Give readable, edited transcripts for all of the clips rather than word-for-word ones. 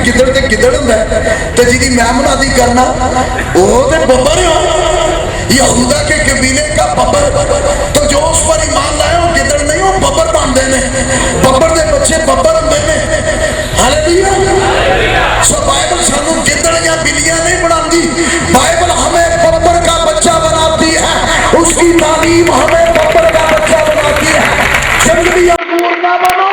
گدڑ تے گدڑ ہوندا ہے تے جی میں منادی کرنا وہ تے ببر ہے، یہودا کے قبیلے کا ببر، تو جو اس پر ایمان لائے وہ گدڑ نہیں، وہ ببر باندھے نے، ببر دے بچے ببر ہوندے نے۔ ہاللیلویہ۔ سو بائبل سانو گدڑ یا بلیاں نہیں بناندی، بائبل ہمیں ببر کا بچہ بناتی ہے، اس کی تعلیم ہمیں ببر کا بچہ بناتی ہے۔ جنگلی انگور نہ بنو۔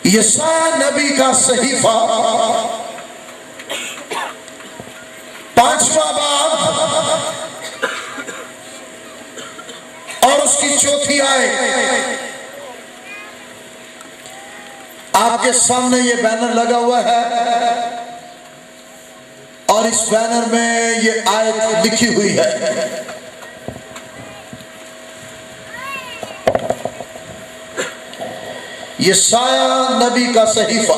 یسایا نبی کا صحیفہ 5واں باب اور اس کی 4 آیت۔ آپ کے سامنے یہ بینر لگا ہوا ہے اور اس بینر میں یہ آیت لکھی ہوئی ہے۔ یسایا نبی کا صحیفہ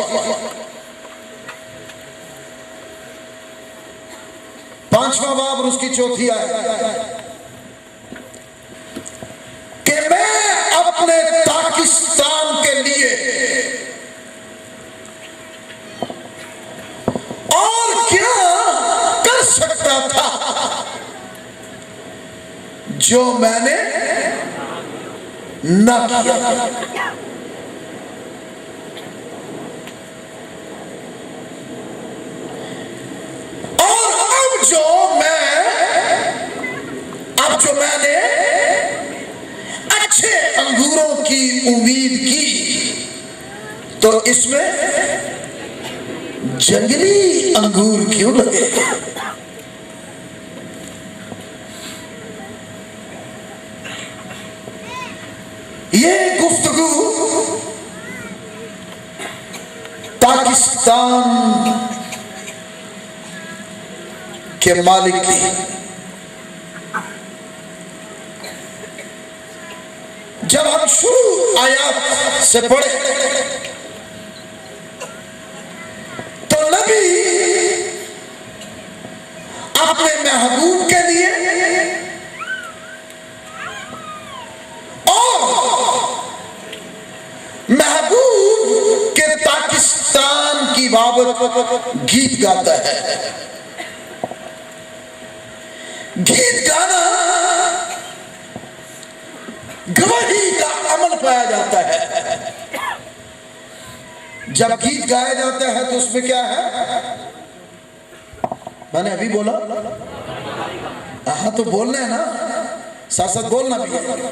5واں باب اور اس کی 4 آیت کہ میں اپنے پاکستان کے لیے اور کیا کر سکتا تھا جو میں نے نہ کیا۔ جو میں نے اچھے انگوروں کی امید کی تو اس میں جنگلی انگور کیوں لگے؟ یہ گفتگو پاکستان کے مالک کی۔ جب ہم شروع آیات سے پڑھے تو نبی اپنے محبوب کے لیے اور محبوب کے پاکستان کی بابت گیت گاتا ہے۔ گیت گانا گواہی کا عمل پایا جاتا ہے۔ جب گیت گایا جاتا ہے تو اس میں کیا ہے؟ میں نے ابھی بولا ہاں تو بولنا ہے نا، ساتھ ساتھ بولنا بھی ہے۔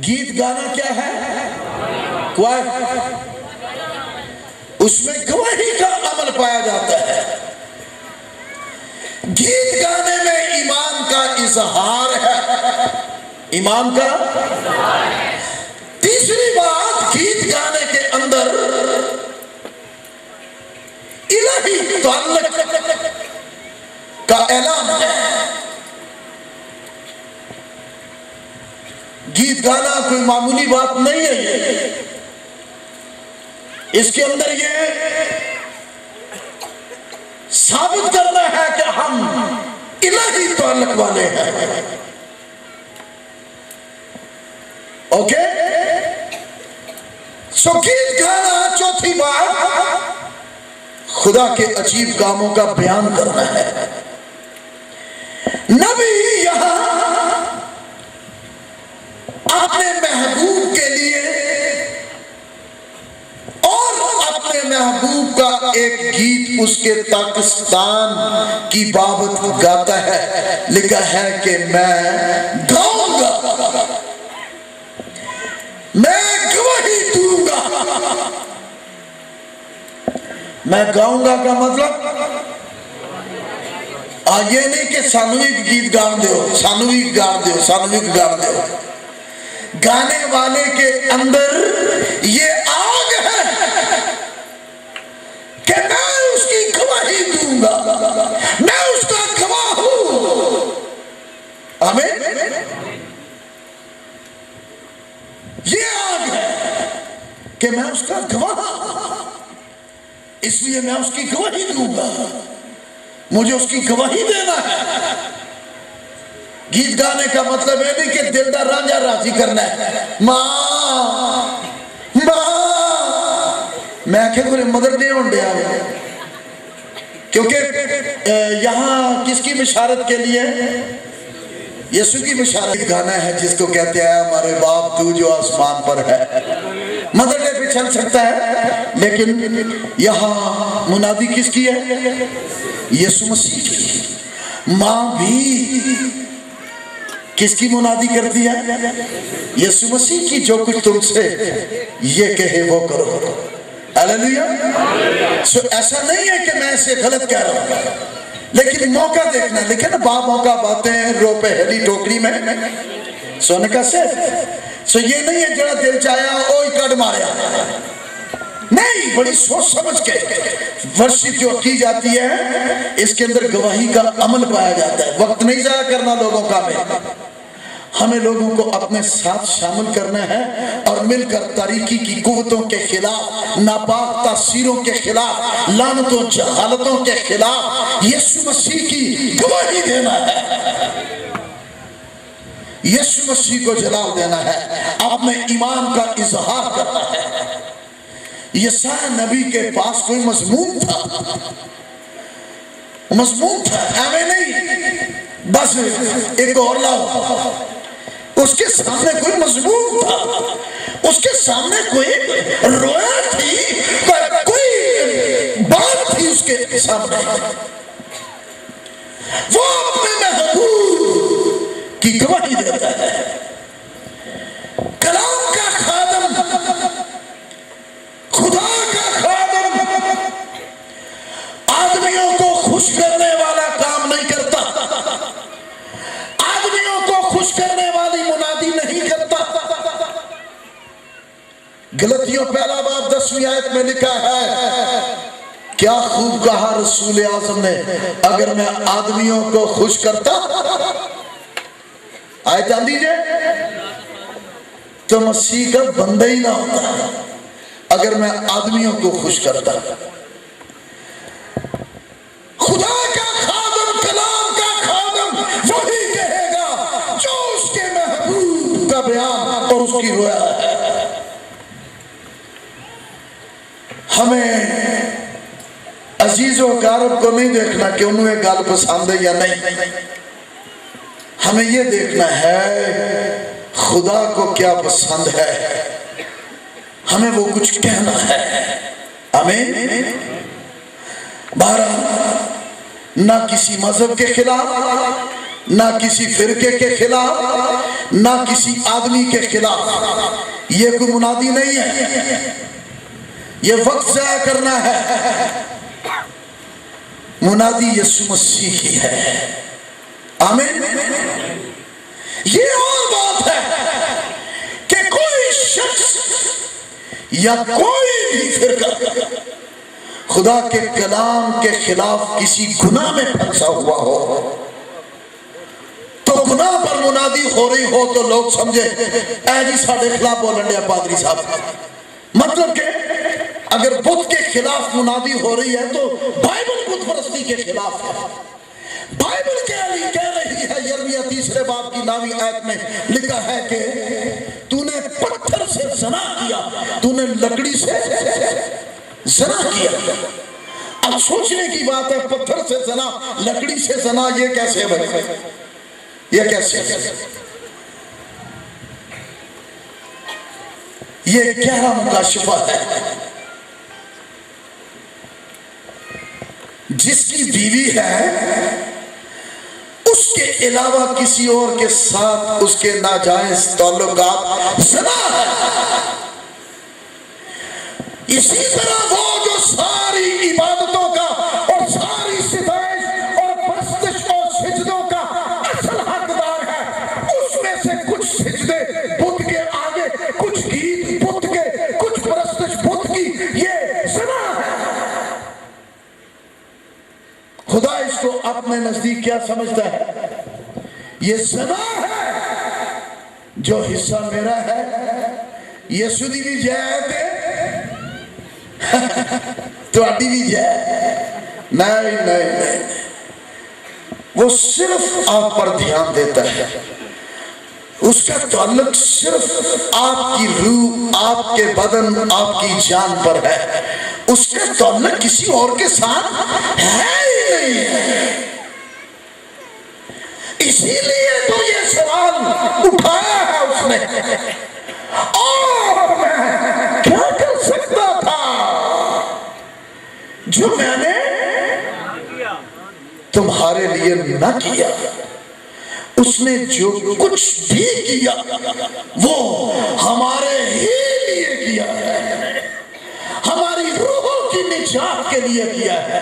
گیت گانا کیا ہے؟ اس میں گواہی کا عمل پایا جاتا ہے۔ گیت گانے میں ایمان کا اظہار ہے، ایمان کا۔ تیسری بات، گیت گانے کے اندر الہی تعلق کا اعلان ہے۔ گیت گانا کوئی معمولی بات نہیں ہے، اس کے اندر یہ ثابت کرنا ہے کہ ہم الہی تعلق والے ہیں۔ اوکے، سو گیت گانا چوتھی بات خدا کے عجیب کاموں کا بیان کرنا ہے۔ نبی یہاں اپنے محبوب کے لیے اور اپنے محبوب کا ایک گیت اس کے پاکستان کی بابت گاتا ہے۔ لکھا ہے کہ میں گاؤں گا، میں گواہی دوں گا۔ میں گاؤں گا کا مطلب یہ نہیں کہ سانو بھی گیت گان دیو، سانو بھی گان دیو، سانو بھی گان دیو۔ گانے والے کے اندر یہ آگ ہے کہ میں اس کی گواہی دوں گا، میں اس کا گواہ ہوں۔ آمین۔ یہ آگ ہے کہ میں اس کا گواہ، اس لیے میں اس کی گواہی دوں گا، مجھے اس کی گواہی دینا ہے۔ گیت گانے کا مطلب ہے نہیں کہ دلدار رانجھا راضی کرنا ہے، ماں میں کہ کوئی مدر نہیں ہونڈے آگے، کیونکہ یہاں کس کی بشارت کے لیے؟ یسوع کی بشارت۔ گانا ہے جس کو کہتے ہیں ہمارے باپ تو جو آسمان پر ہے، مدر ڈے پہ چل سکتا ہے، لیکن یہاں منادی کس کی ہے؟ یسوع مسیح کی۔ ماں بھی کس کی منادی کرتی ہے؟ یسوع مسیح کی، جو کچھ تم سے یہ کہے وہ کرو۔ ہلیلویا۔ ایسا نہیں ہے کہ میں اسے غلط کہہ رہا ہوں، لیکن موقع دیکھنا ہے۔ لیکن با موقع باتیں رو پہ ہلی ٹوکری میں سونے کا سیف۔ یہ نہیں ہے جڑا دل چاہیا اوئی کڈ ماریا، نہیں، بڑی سوچ سمجھ کے ورشپ جو کی جاتی ہے اس کے اندر گواہی کا عمل پایا جاتا ہے۔ وقت نہیں ضائع کرنا لوگوں کا، ہمیں لوگوں کو اپنے ساتھ شامل کرنا ہے اور مل کر تاریکی کی قوتوں کے خلاف، ناپاک تاثیروں کے خلاف، لعنتوں جہالتوں کے خلاف یسوع مسیح کی گواہی دینا ہے، یسوع مسیح کو جلال دینا ہے، اپنے ایمان کا اظہار کرنا ہے۔ یسوع نبی کے پاس کوئی مضمون تھا، ایویں نہیں بس ایک اور لاؤ، اس کے سامنے کوئی مضمون تھا، اس کے سامنے کوئی رویا تھی، کوئی بات تھی اس کے سامنے۔ وہ اپنے محبوب کی گواہی دیتا ہے۔ کلام کا خادم، خدا کا خادم آدمیوں کو خوش کرنے والا کام نہیں کرتا، آدمیوں کو خوش کرنے والی منادی نہیں کرتا۔ غلطیوں پہلا باب 10ویں آیت میں لکھا ہے، کیا خوب کہا رسول اعظم نے، اگر میں آدمیوں کو خوش کرتا، آیت جان دیجئے، تو مسیح کا بندہ ہی نہ ہوتا اگر میں آدمیوں کو خوش کرتا۔ خدا کا خادم، کلام کا خادم وہی کہے گا جو اس کے محبوب کا بیان اور اس کی رویا ہے۔ ہمیں عزیز و اقارب کو نہیں دیکھنا کہ انہوں نے گال پسند ہے یا نہیں، ہمیں یہ دیکھنا ہے خدا کو کیا پسند ہے، ہمیں وہ کچھ کہنا ہے۔ آمین۔ بہرحال نہ کسی مذہب کے خلاف، نہ کسی فرقے کے خلاف، نہ کسی آدمی کے خلاف، یہ کوئی منادی نہیں ہے، یہ وقت ضائع کرنا ہے۔ منادی یسوع مسیح کی ہے۔ آمین۔ یہ اور بات ہے کہ کوئی شخص یا کوئی بھی فرقہ خدا کے کلام کے خلاف کسی گناہ میں پھنسا ہوا ہو تو گناہ پر منادی ہو رہی ہو تو لوگ سمجھے اے جی ساڑھے خلاف بولن دیا پادری صاحب، مطلب کہ اگر بت کے خلاف منادی ہو رہی ہے تو بائبل بت پرستی کے خلاف ہے۔ بائبل کہہ رہی ہے یرمیہ 3 باب کی 9 آیت میں لکھا ہے کہ تو نے پتھر سے زنا کیا، تو نے لکڑی سے زنا کیا۔ اب سوچنے کی بات ہے، پتھر سے زنا، لکڑی سے زنا، یہ کیسے ہے بھائی؟ یہ کیسے ہے؟ یہ گہرا مکاشفہ ہے۔ جس کی بیوی ہے اس کے علاوہ کسی اور کے ساتھ اس کے ناجائز تعلقات زنا ہے۔ اسی طرح وہ جو ساری عبادتوں کا اور ساری ستائش اور پرستش اور سجدوں کا اصل حقدار ہے، اس میں سے کچھ سجدے بت کے آگے، کچھ گیت بت کے، کچھ پرستش بت کی، یہ زنا ہے۔ خدا اس کو اپنے نزدیک کیا سمجھتا ہے؟ یہ زنا ہے۔ جو حصہ میرا ہے یسو دی بھی جائے تو آڈی بھی جائے نہیں وہ صرف آپ پر دھیان دیتا ہے. اس کا تعلق صرف آپ کی روح، آپ کے بدن، آپ کی جان پر ہے. اس کا تعلق کسی اور کے ساتھ ہے ہی نہیں ہے. اسی لیے تو یہ سوال اٹھایا ہے اس نے، اور میں کیا کر سکتا تھا جو میں نے تمہارے لیے نہ کیا. اس نے جو کچھ بھی کیا وہ ہمارے ہی لیے کیا ہے، ہماری روحوں کی نجات کے لیے کیا ہے،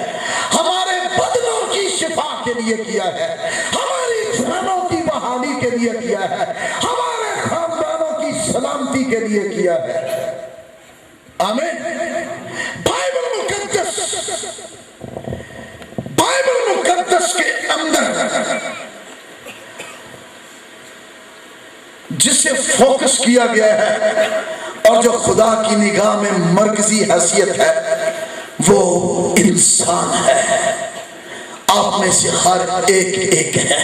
ہمارے بدنوں کی شفا کے لیے کیا ہے، ہماری جانوں کی بحالی کے لیے کیا ہے، ہمارے خاندانوں کی سلامتی کے لیے کیا ہے. آمین. بائبل مقدس کے اندر جسے فوکس کیا گیا ہے اور جو خدا کی نگاہ میں مرکزی حیثیت ہے وہ انسان ہے. آپ میں سے ہر ایک ہے.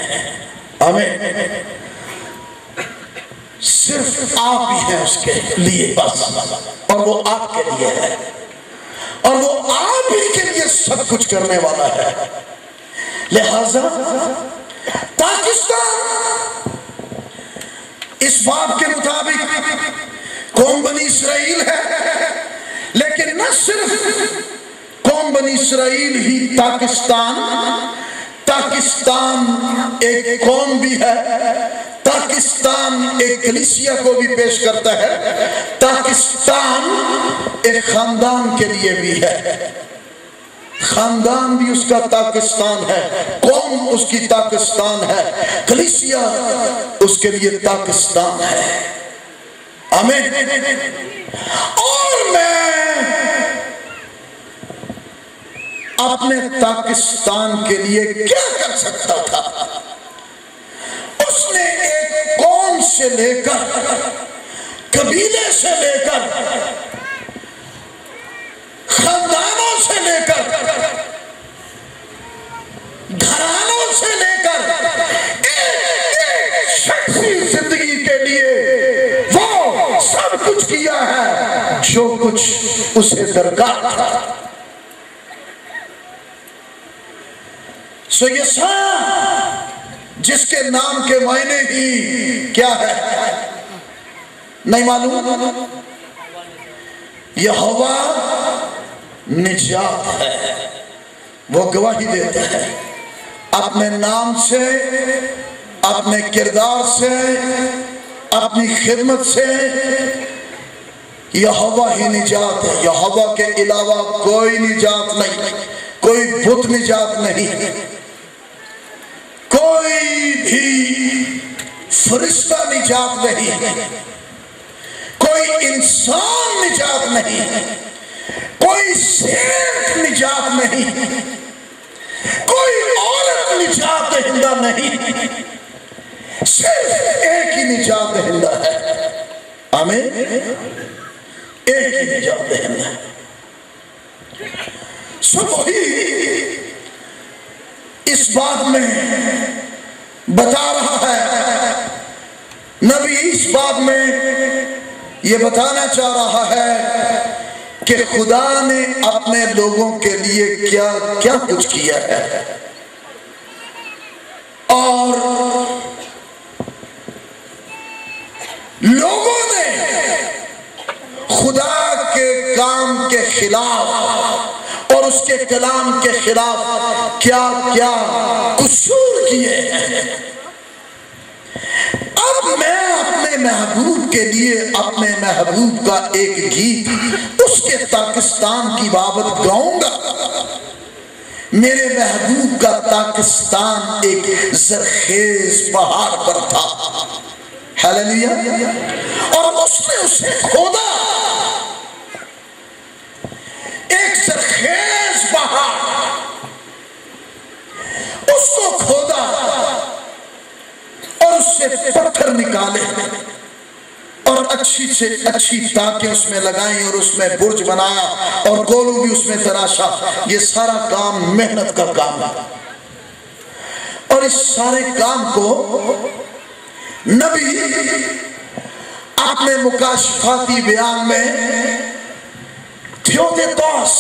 آمین. صرف آپ ہی ہیں اس کے لیے بس، اور وہ آپ کے لیے ہے، اور وہ آپ ہی کے لیے سب کچھ کرنے والا ہے. لہذا پاکستان اس بات کے مطابق قوم بنی اسرائیل ہے، لیکن نہ صرف قوم بنی اسرائیل ہی پاکستان ایک قوم بھی ہے. پاکستان ایک کلیسیا کو بھی پیش کرتا ہے. پاکستان ایک خاندان کے لیے بھی ہے. خاندان بھی اس کا پاکستان ہے، قوم اس کی پاکستان ہے، کلیسیا اس کے لیے پاکستان ہے. آمین. اور میں اپنے پاکستان کے لیے کیا کر سکتا تھا؟ اس نے ایک قوم سے لے کر، قبیلے سے لے کر، خاندانوں سے لے کر، گھرانوں سے لے کر، ایک شخصی زندگی کے لیے وہ سب کچھ کیا ہے جو کچھ اسے درکار تھا. سو یسوع جس کے نام کے معنی ہی کیا ہے نہیں معلوم، یہوہ نجات ہے. وہ گواہی دیتا ہے اپنے نام سے، اپنے کردار سے، اپنی خدمت سے. یہوہ ہی نجات ہے. یہوہ کے علاوہ کوئی نجات نہیں، کوئی بت نجات نہیں، کوئی بھی فرشتہ نجات نہیں، کوئی انسان نجات نہیں، کوئی سینٹ نجات نہیں، کوئی عورت نجات دہندہ نہیں، صرف ایک ہی نجات دہندہ ہے. آمین. ایک ہی نجات دہندہ ہے. وہی اس بات میں بتا رہا ہے، نبی اس بات میں یہ بتانا چاہ رہا ہے کہ خدا نے اپنے لوگوں کے لیے کیا کیا کچھ کیا ہے، اور لوگوں نے خدا کے کام کے خلاف اور اس کے کلام کے خلاف کیا کیا قصور کیے ہیں. اب میں اپنے محبوب کے لیے اپنے محبوب کا ایک گیت اس کے پاکستان کی بابت گاؤں گا. میرے محبوب کا پاکستان ایک زرخیز پہاڑ پر تھا. ہیلیلویا. اور اس نے اسے کھودا، ایک زرخیز پہاڑ، اس کو کھودا اور اس سے پتھر نکالے اور اچھی سے اچھی تاکیں اس میں لگائیں اور اس میں برج بنایا اور گولو بھی اس میں تراشا. یہ سارا کام محنت کا کام ہے. اور اس سارے کام کو نبی اپنے مکاشفاتی بیان میں تھیوتیکوس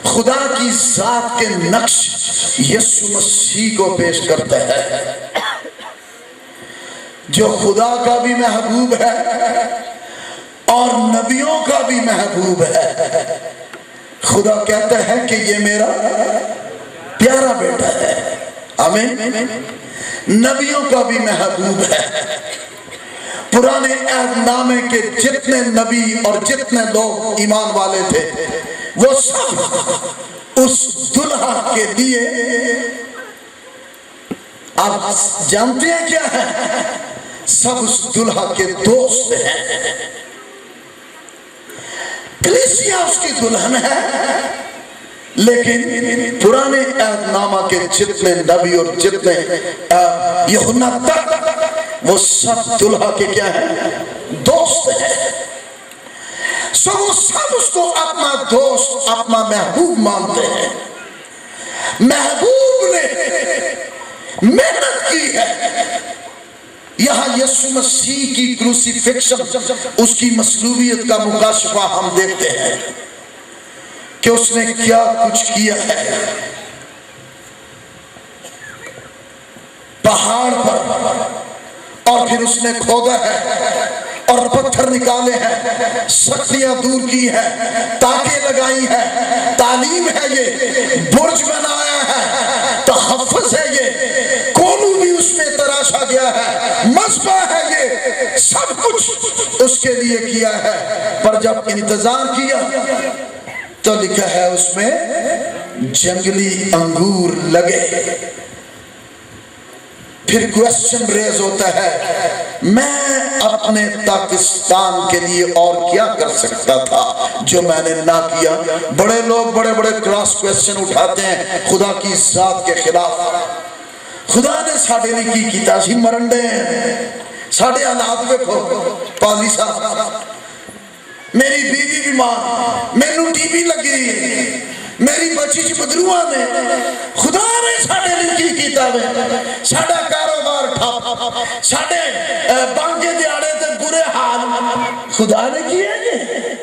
خدا کی ذات کے نقش یسوع مسیح کو پیش کرتا ہے جو خدا کا بھی محبوب ہے اور نبیوں کا بھی محبوب ہے. خدا کہتا ہے کہ یہ میرا پیارا بیٹا ہے. آمین. نبیوں کا بھی محبوب ہے. پرانے عہد نامے کے جتنے نبی اور جتنے لوگ ایمان والے تھے وہ سب اس دلہا کے لیے آپ جانتے ہیں کیا ہے؟ سب اس دلہا کے دوست ہیں. کلیسیا اس کی دلہن ہے لیکن پرانے عہد نامہ کے جتنے نبی اور جتنے یوحنا تک وہ سب دلہا کے کیا ہیں؟ دوست ہیں. سو وہ سب اس کو اپنا دوست اپنا محبوب مانتے ہیں. محبوب نے محنت کی ہے. یہاں یسوع مسیح کی کروسیفکشن اس کی مصلوبیت کا مکاشفہ ہم دیکھتے ہیں کہ اس نے کیا کچھ کیا ہے. پہاڑ پر اور پھر اس نے کھودا ہے اور پتھر نکالے ہیں, سختیاں دور کی ہیں, تاکیں لگائی ہیں, تعلیم ہے, یہ برج بنایا ہے, تحفظ ہے, یہ کونو بھی اس میں تراشا گیا ہے, مذبح ہے, یہ سب کچھ اس کے لیے کیا ہے. پر جب انتظار کیا تو لکھا ہے اس میں جنگلی انگور لگے. پھر کویسچن ریز ہوتا ہے میں اپنے پاکستان کے لیے اور کیا کر سکتا تھا جو میں نے نہ کیا. بڑے لوگ بڑے بڑے کراس کویسچن اٹھاتے ہیں خدا کی ذات کے خلاف. خدا نے ساڑھے نہیں کی کیتا سی مرنڈے ساڑھے حالات دیکھو. پادری صاحب میری بیوی بیمار, مینوں ٹی بی لگی, میری بچی چ بدروہ نے, خدا نے ساڑھے نہیں کی کیتا وے, ساڑھا کاروبار ٹھپ, ساڑھے بانگے دیاڑے تے برے حال. خدا نے کیا ہے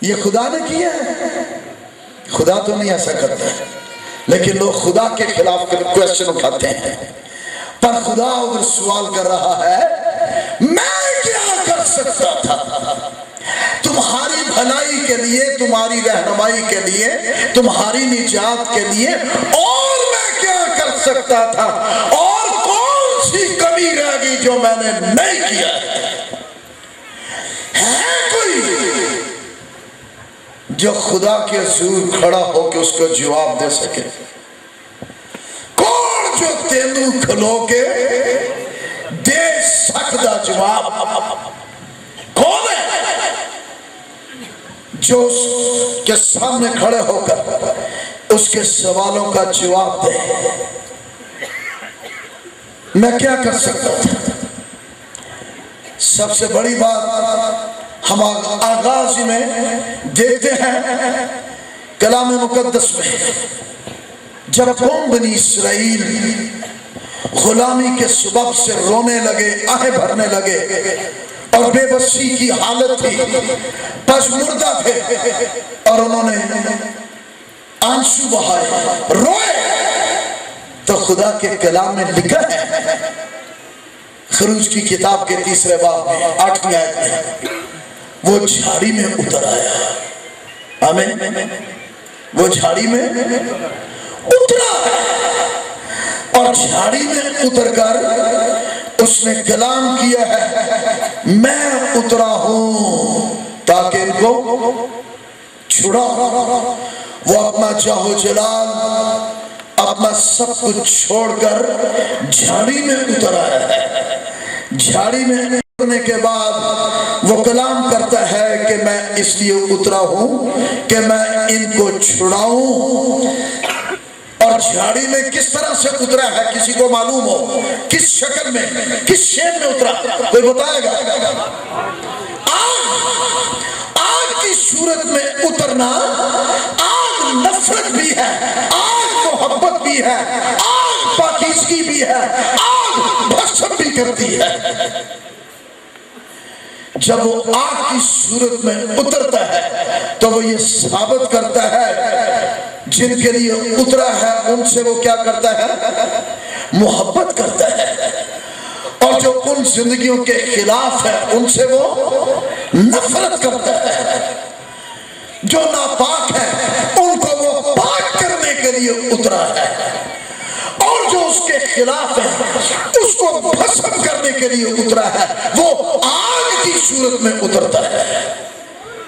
یہ خدا نے کیا ہے. خدا تو نہیں ایسا کرتا ہے لیکن لوگ خدا کے خلاف کویسچن اٹھاتے ہیں. پر خدا ادھر سوال کر رہا ہے میں کیا کر سکتا تھا تمہاری بھلائی کے لیے, تمہاری رہنمائی کے لیے, تمہاری نجات کے لیے, اور میں کیا کر سکتا تھا, اور کون سی کمی رہ گئی جو میں نے نہیں کیا ہے. کوئی جو خدا کے حضور کھڑا ہو کے اس کو جواب دے سکے؟ کون جو تینوں کھلو کے دے سکتا جواب؟ کون ہے جو اس کے سامنے کھڑے ہو کر اس کے سوالوں کا جواب دے؟ میں کیا کر سکتا تھا؟ سب سے بڑی بات ہم آغاز میں دیکھتے ہیں کلام مقدس میں, جب قوم بنی اسرائیل غلامی کے سبب سے رونے لگے, آہیں بھرنے لگے اور بے بسی کی حالت تھی, پشمردہ تھے اور انہوں نے آنسو بہائے, روئے, تو خدا کے کلام میں لکھا ہے خروج کی کتاب کے 3 باب میں 8ویں آیت میں, وہ جھاڑی میں اتر آیا. آمین. وہ جھاڑی میں اترا اور جھاڑی میں اتر کر اس نے کلام کیا ہے میں اترا ہوں تاکہ ان کو چھڑا. وہ اپنا جاہ و جلال اپنا سب کچھ چھوڑ کر جھاڑی میں اتر آیا ہے. جھاڑی میں اترنے کے بعد وہ کلام کرتا ہے کہ میں اس لیے اترا ہوں کہ میں ان کو چھڑاؤں. اور اور جھاڑی میں کس طرح سے اترا ہے کسی کو معلوم ہو؟ کس شکل میں، کس شیپ میں اترا؟ کوئی بتائے گا؟ آگ کی صورت میں اترنا، آگ نفرت بھی ہے، آگ محبت بھی ہے، آگ پاکیزگی بھی ہے، آگ بھسم بھی کرتی ہے۔ جب وہ آگ کی صورت میں اترتا ہے تو وہ یہ ثابت کرتا ہے جن کے لیے اترا ہے ان سے وہ کیا کرتا ہے؟ محبت کرتا ہے، اور جو ان زندگیوں کے خلاف ہے ان سے وہ نفرت کرتا ہے۔ جو ناپاک ہے ان کو وہ پاک کرنے کے لیے اترا ہے، اور جو اس کے خلاف ہے اس کو بھسم کرنے کے لیے اترا ہے، وہ آگ کی صورت میں اترتا ہے۔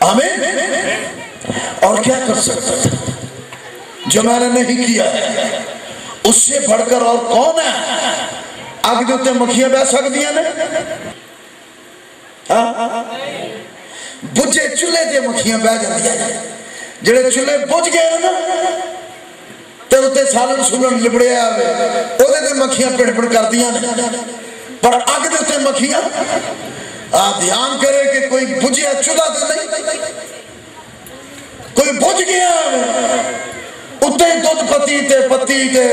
آمین۔ اور کیا کر سکتا تھا جو میں نے نہیں کیا ہے؟ اس سے بڑھ کر اور کون ہے؟ آگ دے اتنے مکھیاں بہ سکتی ہیں؟ بجے چولہے دے مکھیاں بہ جاتی ہیں، جڑے چولہے بج گئے نا تے اتنے سالن سولن لبڑے آوے وہ دے مکھیاں پڑ پڑ کر دیا نے، پر اگ دے اتنے مکھیاں دھیان کرے کہ کوئی بجیا چولہا تو نہیں، کوئی بج گیا اتنے دودھ پتی تے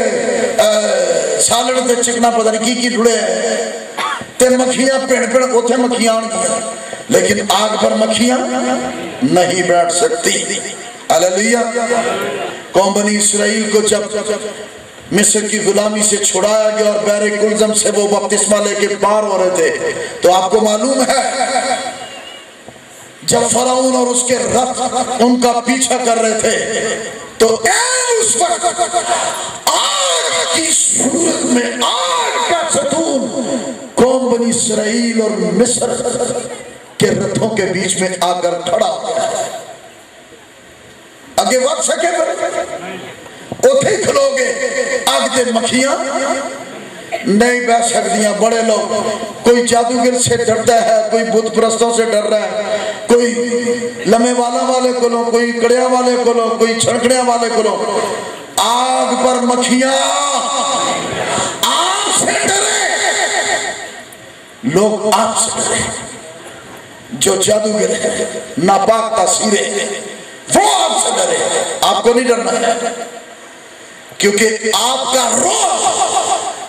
سالن تے چکنا پتہ نہیں کی ڈھڑے تے مکھیاں پڑ پڑ اتنے مکھیاں آن گیا، لیکن آگ پر مکھیاں نہیں بیٹھ سکتی۔ ہلیلویا۔ قوم بنی اسرائیل کو جب مصر کی غلامی سے چھڑایا گیا اور بحر کلزم سے وہ بپتسمہ لے کے پار ہو رہے تھے، تو آپ کو معلوم ہے جب فرعون اور اس کے رب ان کا پیچھا کر رہے تھے تو اس وقت آگ کی صورت میں آگ کا ستون قوم بنی اسرائیل اور مصر کے رتھوں کے بیچ میں آ کر کھڑا ہو گیا۔ آگے وقت سکے اتھے ہی کھلو گے، آگ دے مکھیاں نہیں بہ سکتیاں۔ بڑے لوگ، کوئی جادوگر سے ڈرتا ہے، کوئی بت پرستوں سے ڈر رہا ہے، کوئی لمے والا والے کو لو، کوئی کڑیا والے کو لو، کوئی چھڑکڑیا والے کو لو، آگ پر مکھیاں آگ سے ڈرے، لوگ آگ سے ڈرے۔ جو جادوگر ہے، ناپاک تاثیریں، وہ آپ سے ڈرے، آپ کو نہیں ڈرنا ہے، کیونکہ آپ کا روح،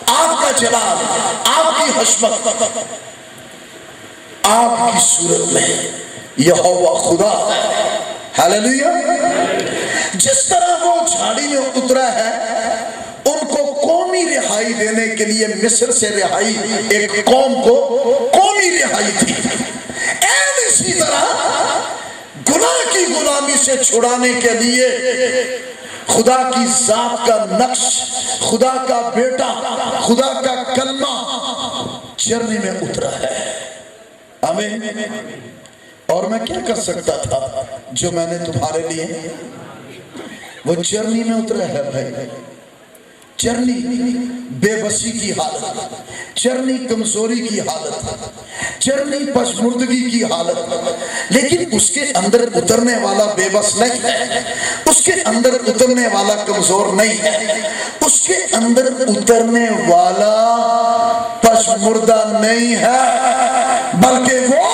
آپ کا جلال، آپ کی حشمت آپ کی صورت میں یہوہ خدا ہے۔ ہلیلویا۔ جس طرح وہ جھاڑی میں اترا ہے، ان کو قومی رہائی دینے کے لیے مصر سے رہائی، ایک قوم کو قومی رہائی تھی، اسی طرح گناہ کی غلامی سے چھڑانے کے لیے خدا کی ذات کا نقش، خدا کا بیٹا، خدا کا کلمہ چرنی میں اترا ہے۔ آمین۔ اور میں کیا کر سکتا تھا جو میں نے تمہارے لیے؟ وہ چرنی میں اترا ہے بھائی۔ چرنی بے بسی کی حالت، چرنی کمزوری کی حالت، چرنی پشمردگی کی حالت، لیکن اس کے اندر اترنے والا بے بس نہیں ہے، اس کے اندر اترنے والا کمزور نہیں ہے، اس کے اندر اترنے والا پشمردہ نہیں ہے، بلکہ وہ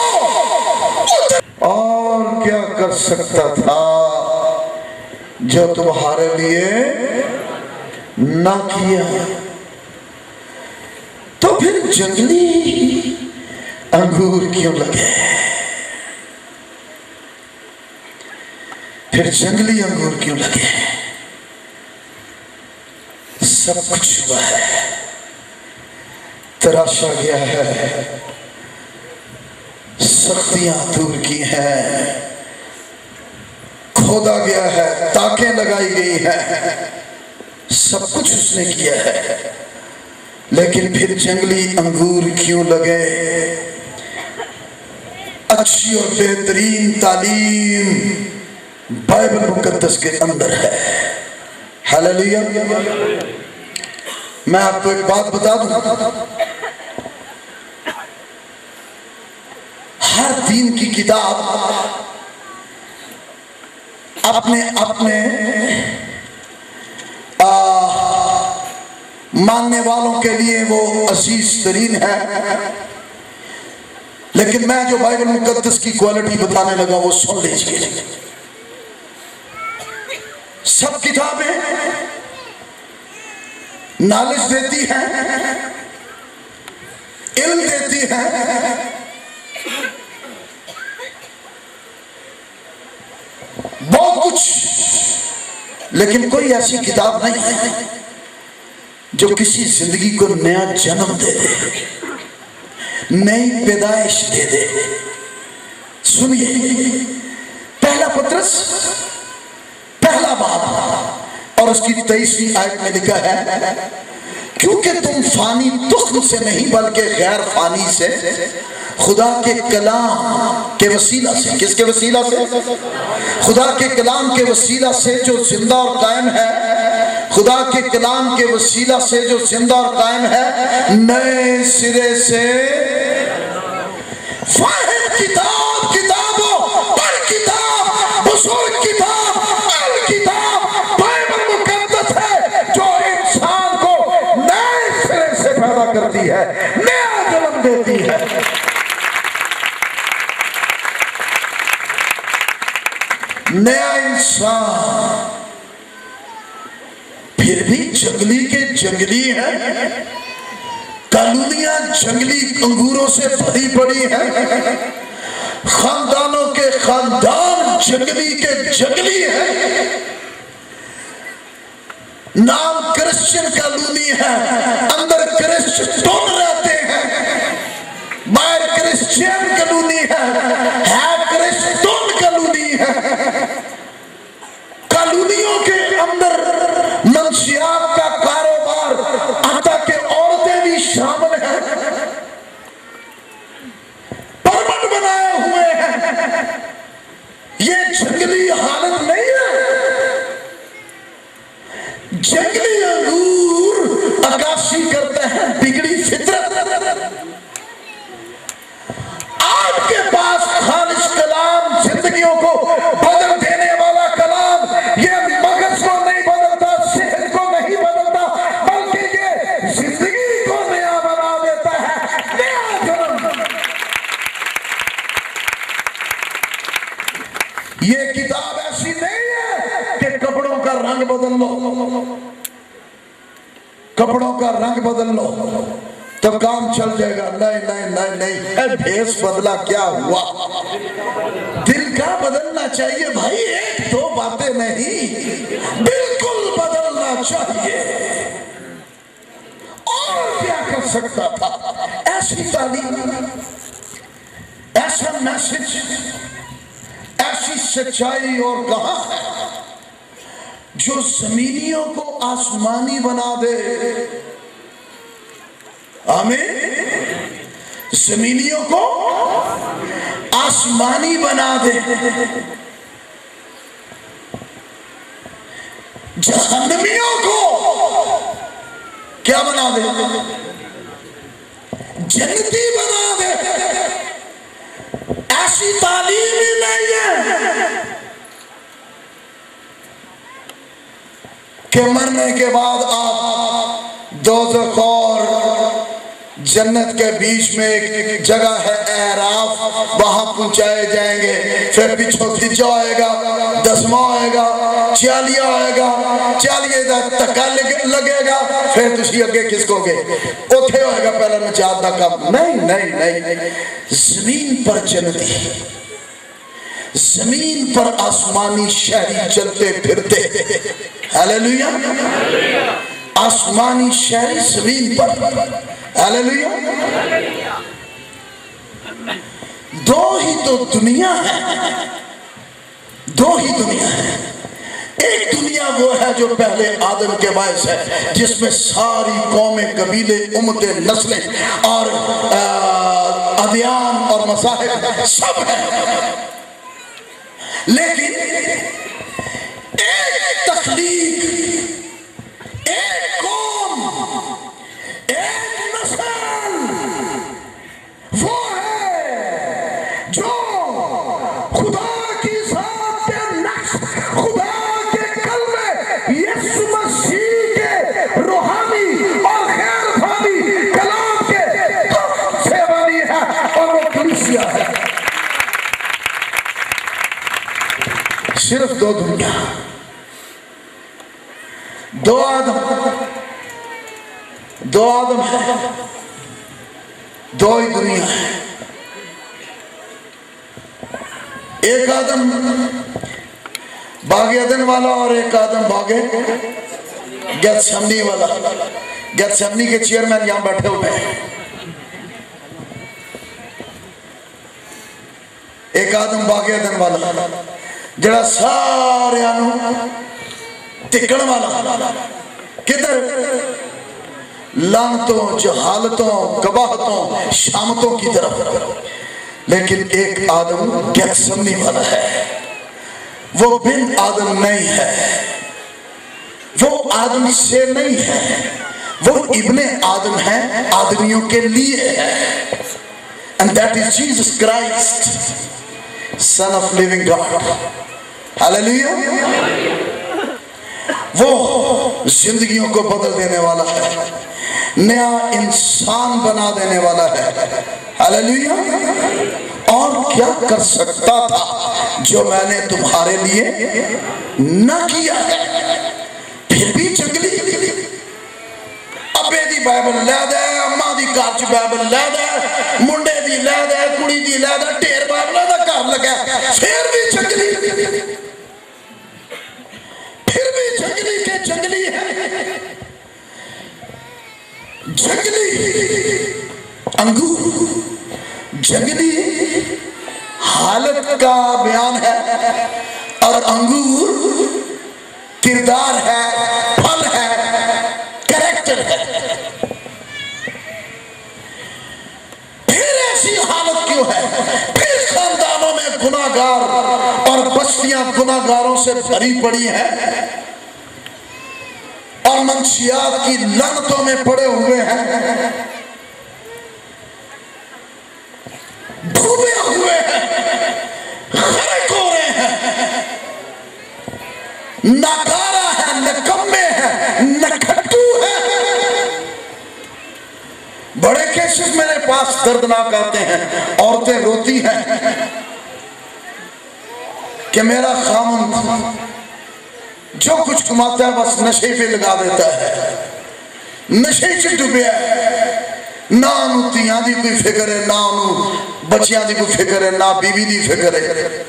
اور کیا کر سکتا تھا جو تمہارے لیے نہ کیا؟ تو پھر جنگلی انگور کیوں لگے؟ پھر جنگلی انگور کیوں لگے؟ سب کچھ ہوا ہے، تراشا گیا ہے، سختیاں دور کی ہیں، کھودا گیا ہے، تاکیں لگائی گئی ہیں، سب کچھ اس نے کیا ہے، لیکن پھر جنگلی انگور کیوں لگے؟ اچھی اور بہترین تعلیم بائبل مقدس کے اندر ہے۔ ہلیلویا۔ میں آپ کو ایک بات بتا دوں، ہر دین کی کتاب اپنے ماننے والوں کے لیے وہ عزیز ترین ہے، لیکن میں جو بائبل مقدس کی کوالٹی بتانے لگا وہ سن لیجیے۔ سب کتابیں نالج دیتی ہیں، علم دیتی ہیں، بہت کچھ، لیکن کوئی ایسی کتاب نہیں ہے جو کسی زندگی کو نیا جنم دے دے، نئی پیدائش دے دے۔ سنیے، پہلا پطرس پہلا باب اور اس کی 23ویں آیت میں لکھا ہے، کیونکہ تم فانی تخم سے نہیں بلکہ غیر فانی سے خدا کے کلام کے وسیلہ سے، کس کے وسیلہ سے؟ خدا کے کلام کے وسیلہ سے جو زندہ اور قائم ہے، خدا کے کلام کے وسیلہ سے جو زندہ اور قائم ہے، نئے سرے سے فاہم کتاب، کتابوں پر کتاب، بزرگ کتاب، الکتاب بائبل مقدس ہے جو انسان کو نئے سرے سے پیدا کرتی ہے، نیا جنم دیتی ہے۔ نیا انسان پھر بھی جنگلی کے جنگلی ہیں، کالونیاں جنگلی انگوروں سے بھری پڑی ہیں، خاندانوں کے خاندان جنگلی کے جنگلی ہیں، نام کرسچن کالونی ہے، اندر کرسچن رہتے ہیں، باہر کرسچین کالونی ہے کرسچن کالونی ہے۔ کالونیوں کے اندر منشیات کا کاروبار، حتیٰ کہ عورتیں بھی شامل ہیں، پرمٹ بنائے ہوئے ہیں۔ یہ جنگلی حالت نہیں ہے، جنگلی انگور عکاسی کرتے ہیں بگڑی فطرت۔ آپ کے پاس خالص کلام، زندگیوں کو بدل دینے والا کلام، یہ مغز کو نہیں بدلتا، صحت کو نہیں بدلتا، بلکہ یہ زندگی کو نیا بنا دیتا ہے، نیا جنم۔ یہ کتاب ایسی نہیں ہے کہ کپڑوں کا رنگ بدل لو، کپڑوں کا رنگ بدل لو تو کام چل جائے گا۔ نہیں نہیں نہیں نہیں، اے بھیس بدلا کیا ہوا؟ دل کا بدلنا چاہیے بھائی، ایک دو باتیں نہیں، بالکل بدلنا چاہیے۔ اور کیا کر سکتا تھا؟ ایسی تعلیم، ایسا میسج، ایسی سچائی اور کہاں ہے جو زمینیوں کو آسمانی بنا دے؟ آمین۔ زمینیوں کو آسمانی بنا دے، جہنمیوں کو کیا بنا دے؟ جنتی بنا دے۔ ایسی تعلیم ہی نہیں ہے کہ مرنے کے بعد آپ دوزخ اور جنت کے بیچ میں ایک جگہ ہے اعراف، وہاں پہنچائے جائیں گے، پھر پیچھو کھینچا آئے گا، دسواں آئے گا، چالیہ آئے گا، چالیہ دا تکا لگے گا، پھر تسی اگے کس کو گے؟ اتھے ہوئے گا پہلا نجات دا کام۔ نہیں نہیں نہیں، زمین پر جنتی، زمین پر آسمانی شہری چلتے پھرتے، ہاللیلویہ، آسمانی شہری زمین پر، ہاللیلویہ۔ دو ہی تو دنیا ہے، دو ہی دنیا ہے۔ ایک دنیا وہ ہے جو پہلے آدم کے باعث ہے، جس میں ساری قومیں، قبیلے، امتیں، نسلیں اور ادیان اور مذاہب سب ہیں۔ لیکن ایک تخلیق، ایک قوم، ایک نسل وہ ہے جو خدا کی ذات کے نقش، خدا کے کلمے، یسوع مسیح کے روحانی صرف دو دنیا، دو آدم ہے، دو ہی دنیا ہے۔ ایک آدم باغ عدن والا اور ایک آدم باغ گیتسمنی والا۔ گیتسمنی کے چیئرمین یہاں بیٹھے ہوئے ہیں۔ ایک آدم باغ عدن والا جڑا سارے ٹکن والا، کدھر؟ لعنتوں، جہالتوں، قباحتوں، شامتوں کی طرف۔ لیکن ایک آدم گیتسمنی والا ہے، وہ بن آدم نہیں ہے، وہ آدم سے نہیں ہے، وہ ابن آدم ہے، آدمیوں کے لیے ہے۔ And that is Jesus Christ, Son of Living God. Hallelujah. وہ زندگیوں کو بدل دینے والا ہے، نیا انسان بنا دینے والا ہے۔ ہاللیلویا۔ اور کیا کر سکتا تھا جو میں نے تمہارے لیے نہ کیا ہے؟ پھر بھی جنگلی ابے دی بائبل لے دے، اماں دی کارچ بائبل لے دے، منڈے دی لے دے، کڑی دی لے دے، ٹیر بائبل دا کار لگا، پھر بھی جنگلی، پھر بھی جنگلی کے جنگلی ہے۔ جنگلی انگور جنگلی حالت کا بیان ہے، اور انگور کردار ہے، پھل ہے، کریکٹر ہے۔ پھر ایسی حالت کیوں ہے؟ پھر خاندانوں میں گناہگار اور بستیاں گناہگاروں سے بھری پڑی ہیں، اور منشیات کی لعنتوں میں پڑے ہوئے ہیں، ڈوبے ہوئے ہیں، غرق ہو رہے ہیں، ناکارہ ہے، نکمے ہیں، نکھٹو ہیں۔ بڑے کیسز میرے پاس دردناک آتے ہیں، عورتیں روتی ہیں کہ میرا خامن جو کچھ کماتا ہے بس نشے پہ لگا دیتا ہے، نشے چ ڈوبیا ہے، نہ انہوں تیاں دی کوئی فکر ہے، نہ انہوں بچیاں دی کوئی فکر ہے، نہ بیوی دی فکر ہے،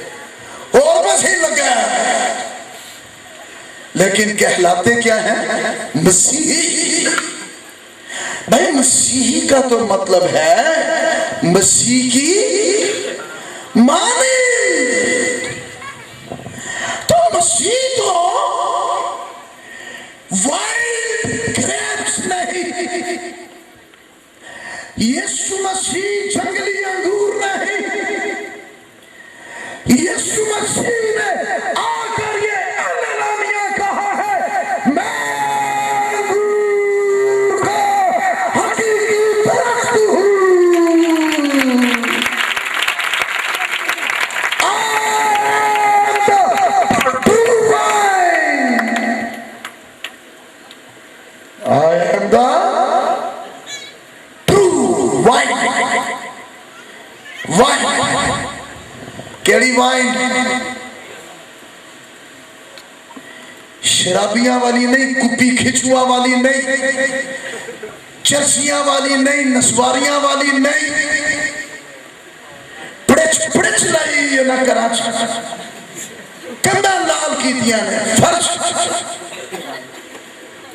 اور بس ہی لگا ہے۔ لیکن کہلاتے کیا ہیں؟ مسیحی۔ بھائی مسیحی کا تو مطلب ہے مسیح کی مانی۔ تو مسیح تو وائلڈ گریپس نہیں، یسو مسیح جنگلی انگور نہیں۔ یسو مسیح نے آ کر یہ اعلانیہ کہا ہے، میں انگور کا حقیقی درخت ہوں۔ I am the true wine. کیڑی وائن؟ شرابیاں والی نہیں، کپی کھچوا والی نہیں، چرسیاں والی نہیں، نسواریاں والی نہیں، پڑچ لائی یہ نہ کراچ، کندہ لال کی دیا نے، فرش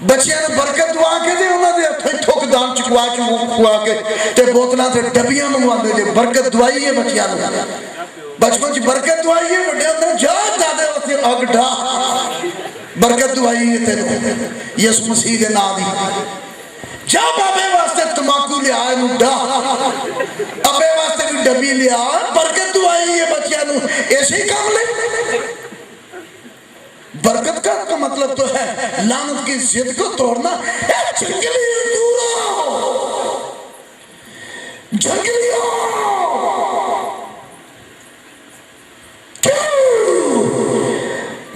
بچیاں نے برکت دعا کے دے، انہوں نے تھوک دان چکوا کے تے بوتنا تے ڈبیاں منگوان دے جے برکت دعائی ہے بچیاں نے، بچپن چ برکت دعائی ہے، بڑے اندر جا دادے واسطے اگ ڈھا برکت دعائی ہے تیرے یسو مسیح دے نام دی، جا بابے واسطے تماکو لیا ہے نو ڈھا، ابے واسطے بھی ڈبی لیا، برکت دعائی ہے بچیاں نو، ایسے ہی کام لے۔ برکت کا مطلب تو ہے لعنت کی ضد کو توڑنا۔ جنگلی انگوروں، جنگلیوں،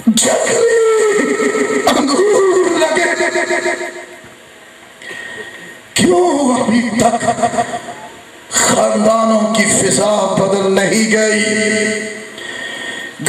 جنگلی انگور لگے، کیوں ابھی تک خاندانوں کی فضا بدل نہیں گئی؟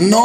9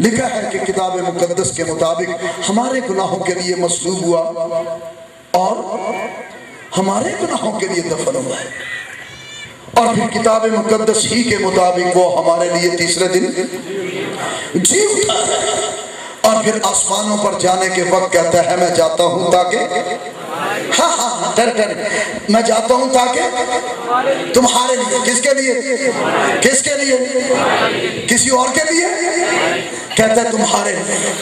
لکھا ہے کہ کتاب مقدس کے مطابق ہمارے گناہوں کے لیے مصلوب ہوا اور ہمارے گناہوں کے لیے دفن ہوا ہے، اور پھر کتاب مقدس ہی کے مطابق وہ ہمارے لیے تیسرے دن جی اٹھا ہے، اور پھر آسمانوں پر جانے کے وقت کہتا ہے میں جاتا ہوں تاکہ میں جاتا ہوں تاکہ تمہارے لیے، کس کے لیے؟ کس کے لیے؟ کسی اور کے لیے؟ کہتا ہے تمہارے لیے،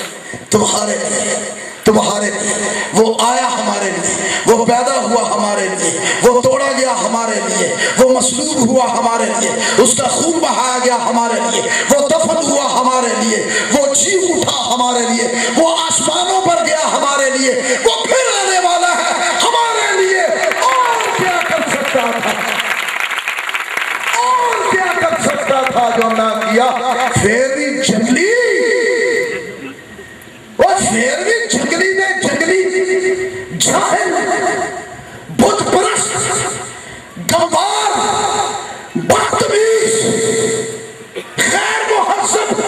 تمہارے لیے، تمہارے لیے۔ وہ آیا ہمارے لیے، وہ پیدا ہوا ہمارے لیے، وہ توڑا گیا ہمارے لیے، وہ مصلوب ہوا ہمارے لیے، اس کا خون بہایا گیا ہمارے لیے، وہ دفن ہوا ہمارے لیے، وہ جی اٹھا ہمارے لیے، وہ آسمانوں پر گیا ہمارے لیے، وہ پھر آنے والا ہے ہمارے لیے۔ اور کیا کر سکتا تھا؟ اور کیا کر سکتا تھا جو نہ کیا؟ فیری جنگلی، وہ فیری جنگلی نے، جنگلی جاہل، بت پرست، گنوار، بدتمیز، غیر مہذب،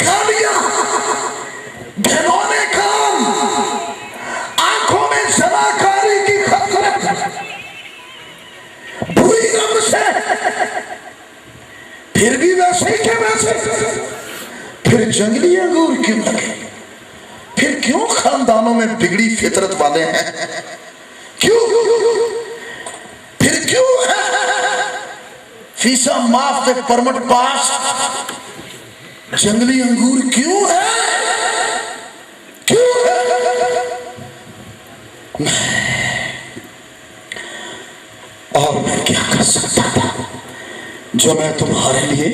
گالیاں، گھنونے کام، آنکھوں میں زناکاری کی خطرت، بری رب سے، پھر بھی ویسے ہی کہ ویسے۔ پھر جنگلی انگور کیوں لگے؟ پھر کیوں خاندانوں میں بگڑی فطرت والے ہیں؟ کیوں؟ پھر کیوں ہے فیسا معاف تے پرمٹ پاس؟ جنگلی انگور کیوں ہے؟ کیوں ہے؟ اور میں کیا کر سکتا تھا جو میں تمہارے لیے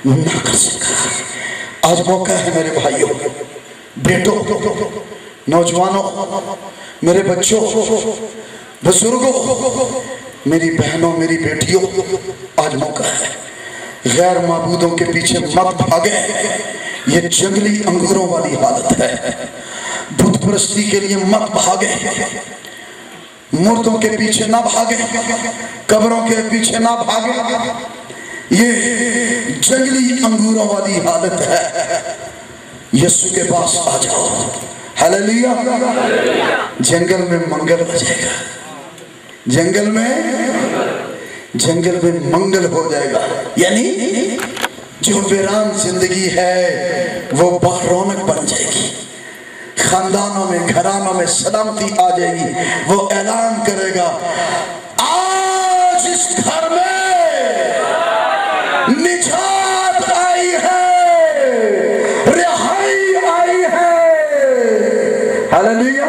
نہ کر سکا؟ آج موقع ہے میرے بھائیوں، بیٹوں، نوجوانوں، میرے بچوں، بزرگوں، میری بہنوں، میری بیٹیوں، آج موقع ہے۔ غیر معبودوں کے پیچھے مت بھاگے، یہ جنگلی انگوروں والی حالت ہے۔ بت پرستی کے لیے مت بھاگے، مردوں کے پیچھے نہ بھاگے، قبروں کے پیچھے نہ بھاگے، یہ جنگلی انگوروں والی حالت ہے۔ یسوع کے پاس آ جاؤ، ہلیلویا۔ جنگل میں منگل ہو جائے گا، جنگل میں منگل ہو جائے گا، یعنی جو ویران زندگی ہے وہ رونق بن جائے گی، خاندانوں میں، گھرانوں میں سلامتی آ جائے گی۔ وہ اعلان کرے گا آج اس گھر میں نجات آئی ہے، رہائی آئی ہے، ہلیلویا۔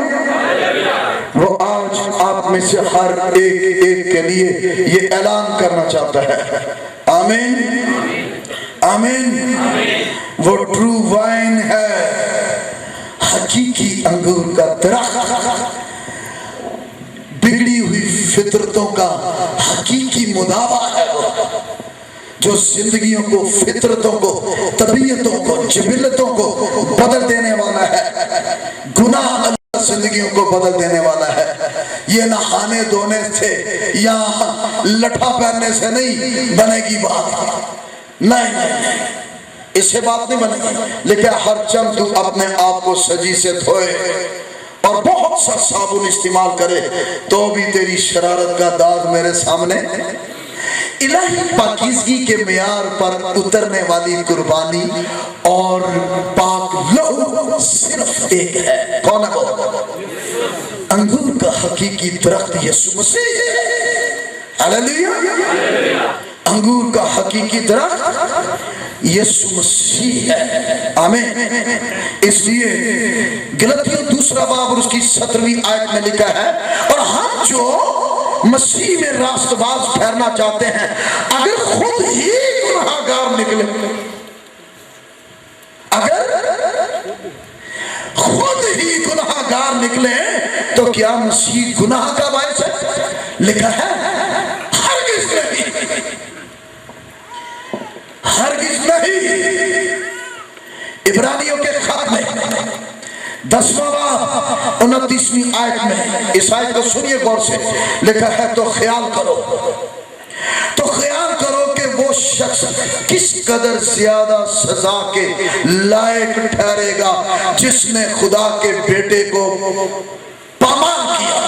وہ آج آپ میں سے ہر ایک کے لیے یہ اعلان کرنا چاہتا ہے۔ آمین، آمین۔ وہ ٹرو وائن ہے، حقیقی انگور کا درخت، بگڑی ہوئی فطرتوں کا حقیقی مداوع ہے وہ، جو زندگیوں کو، فطرتوں کو، طبیعتوں کو، جبلتوں کو بدل دینے والا ہے۔ گناہ زندگیوں کو بدل دینے والا ہے۔ یہ نہانے دھونے سے یا لٹھا پہننے سے نہیں بنے گی بات، نہیں، اس سے بات نہیں بنے گی۔ لیکن ہر چند تو اپنے آپ کو سجی سے دھوئے اور بہت سا صابن استعمال کرے تو بھی تیری شرارت کا داغ میرے سامنے۔ الہی پاکیزگی کے معیار پر اترنے والی قربانی اور پاک لہو صرف ایک ہے، کون ہے وہ؟ انگور کا حقیقی درخت یسوع مسیح ہے، ہلیلویا۔ انگور کا حقیقی درخت یسوع مسیح ہے، آمین۔ اس لیے غلطیوں 2 باب اور اس کی 17ویں آیت میں لکھا ہے، اور ہم جو مسیح میں راست باز ٹھہرنا چاہتے ہیں اگر خود ہی گناہگار نکلے، اگر خود ہی گناہگار نکلے تو کیا مسیح گناہ کا باعث ہے؟ لکھا ہے ہرگز نہیں، ہرگز نہیں۔ عبرانیوں کے خط میں 10واں باب 29ویں آیت میں، اس آیت کو سنیے غور سے، لکھا ہے تو خیال کرو کہ وہ شخص کس قدر زیادہ سزا کے لائق ٹھہرے گا جس نے خدا کے بیٹے کو پامال کیا،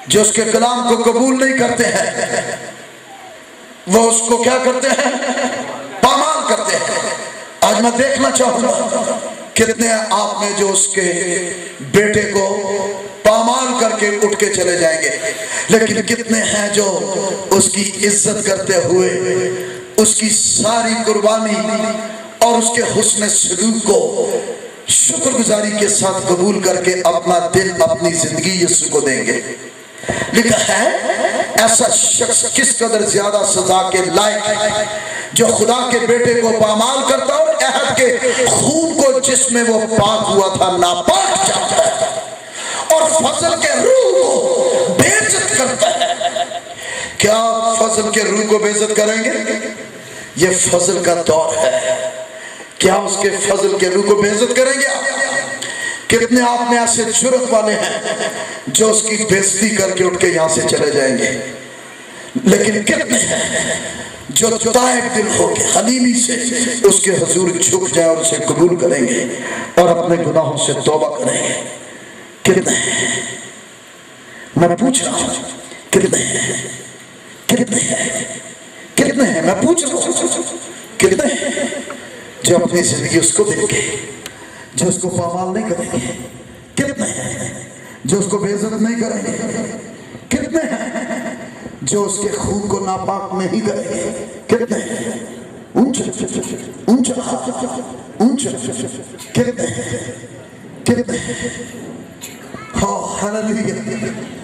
جو اس کے کلام کو قبول نہیں کرتے ہیں، وہ اس کو کیا کرتے ہیں؟ پامال کرتے ہیں۔ آج میں دیکھنا چاہوں گا کتنے آپ میں جو اس کے بیٹے کو پامال کر کے اٹھ کے چلے جائیں گے، لیکن کتنے ہیں جو اس کی عزت کرتے ہوئے اس کی ساری قربانی اور اس کے حسن سلوک کو شکر گزاری کے ساتھ قبول کر کے اپنا دل، اپنی زندگی یسوع کو دیں گے۔ لکھا ہے ایسا شخص کس قدر زیادہ سزا کے لائق ہے جو خدا کے بیٹے کو پامال کرتا اور عہد کے خون کو جس میں وہ پاک ہوا تھا ناپاک جانتا ہے اور فضل کے روح کو بے عزت کرتا ہے۔ کیا فضل کے روح کو بے عزت کریں گے؟ یہ فضل کا دور ہے، کیا اس کے فضل کے روح کو بے عزت کریں گے؟ کتنے آپ میں ایسے جرأت والے ہیں جو اس کی بے عزتی کر کے اٹھ کے یہاں سے چلے جائیں گے، لیکن کتنے ہیں جو تائب دل ہو کے حلیمی سے اس کے حضور جھک جائیں اور اسے قبول کریں گے اور اپنے گناہوں سے توبہ کریں گے؟ کتنے ہیں؟ میں پوچھ رہا ہوں کتنے ہیں؟ کتنے ہیں؟ کتنے ہیں؟ میں پوچھ رہا ہوں کتنے ہیں جو اپنی زندگی اس کو دیں گے، جو اس کو پامال نہیں کریں گے؟ کتنے ہیں جو اس کو بے عزت نہیں کریں گے؟ کتنے ہیں جو اس کے خون کو ناپاک نہیں کریں گے؟ کتنے ہیں؟ اونچا اونچا اونچا، کتنے ہیں؟ کتنے ہیں؟ ہالیلویا۔